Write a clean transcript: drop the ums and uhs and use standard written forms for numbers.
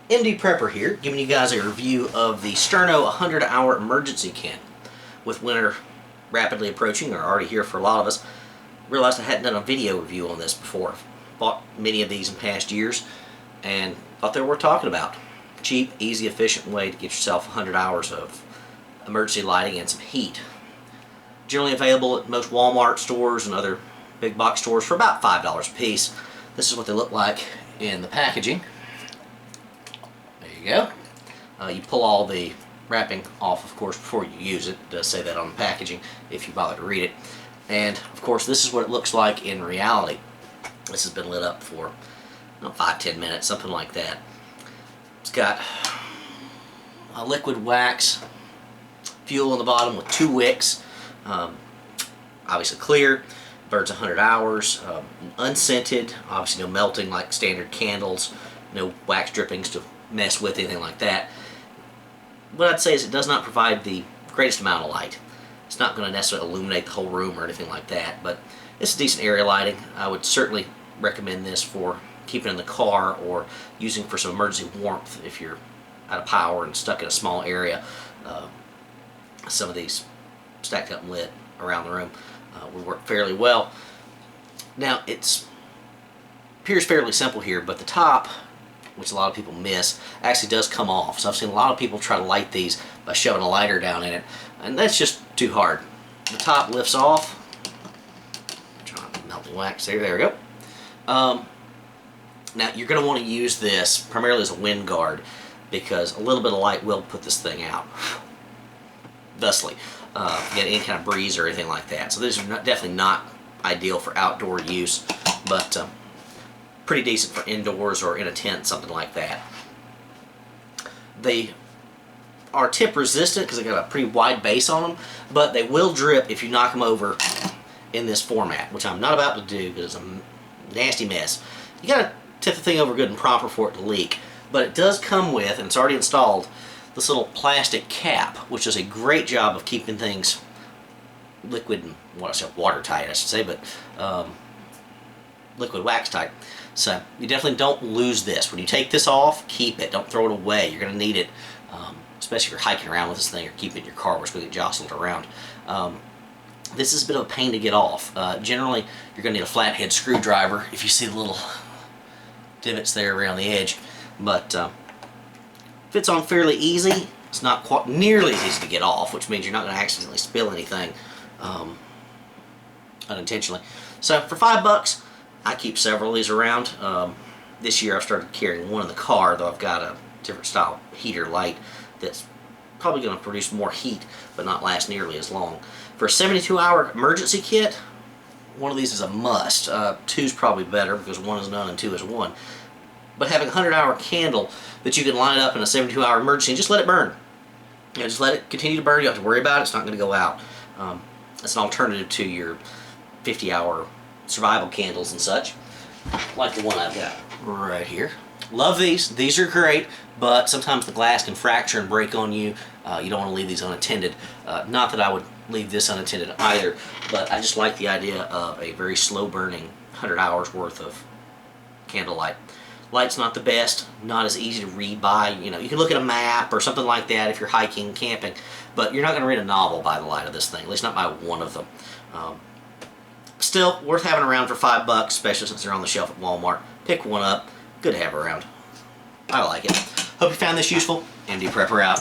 MD Prepper here, giving you guys a review of the Sterno 100-hour emergency kit. With winter rapidly approaching, or already here for a lot of us, realized I hadn't done a video review on this before. Bought many of these in past years and thought they were worth talking about. Cheap, easy, efficient way to get yourself 100 hours of emergency lighting and some heat. Generally available at most Walmart stores and other big box stores for about $5 a piece. This is what they look like in the packaging. There you go. You pull all the wrapping off, of course, before you use it. It does say that on the packaging if you bother to read it. And of course, this is what it looks like in reality. This has been lit up for 5-10 minutes, something like that. It's got a liquid wax fuel on the bottom with 2 wicks, obviously clear, burns 100 hours, unscented, obviously no melting like standard candles, no wax drippings to mess with, anything like that. What I'd say is it does not provide the greatest amount of light. It's not going to necessarily illuminate the whole room or anything like that, but it's decent area lighting. I would certainly recommend this for keeping in the car or using for some emergency warmth if you're out of power and stuck in a small area. Some of these stacked up and lit around the room would work fairly well. Now, it appears fairly simple here, but the top, which a lot of people miss, actually does come off. So I've seen a lot of people try to light these by shoving a lighter down in it, and that's just too hard. The top lifts off. Trying to melt the wax there. There we go. Now you're going to want to use this primarily as a wind guard because a little bit of light will put this thing out. Thusly, get any kind of breeze or anything like that. So these are definitely not ideal for outdoor use, but pretty decent for indoors or in a tent, something like that. They are tip resistant because they got a pretty wide base on them, but they will drip if you knock them over in this format, which I'm not about to do because it's a nasty mess. You gotta tip the thing over good and proper for it to leak, but it does come with, and it's already installed, this little plastic cap, which does a great job of keeping things liquid and watertight, I should say, but liquid wax tight. So you definitely don't lose this. When you take this off, keep it. Don't throw it away. You're going to need it, especially if you're hiking around with this thing or keeping it in your car where it's going to get jostled around. This is a bit of a pain to get off. Generally, you're going to need a flathead screwdriver if you see the little divots there around the edge. But fits on fairly easy. It's not quite nearly as easy to get off, which means you're not going to accidentally spill anything unintentionally. So for $5, I keep several of these around. This year I've started carrying one in the car, though I've got a different style heater light that's probably going to produce more heat but not last nearly as long. For a 72-hour emergency kit, one of these is a must. 2's probably better because 1 is none and 2 is 1. But having a 100-hour candle that you can line up in a 72-hour emergency and just let it burn. You know, just let it continue to burn. You don't have to worry about it. It's not going to go out. It's an alternative to your 50-hour survival candles and such, like the one I've got right here. Love these. These are great, but sometimes the glass can fracture and break on you. You don't want to leave these unattended. Not that I would leave this unattended either, but I just like the idea of a very slow-burning 100 hours worth of candlelight. Light's not the best, not as easy to read by. You know, you can look at a map or something like that if you're hiking, camping, but you're not going to read a novel by the light of this thing, at least not by one of them. Still, worth having around for $5, especially since they're on the shelf at Walmart. Pick one up. Good to have around. I like it. Hope you found this useful. MD Prepper out.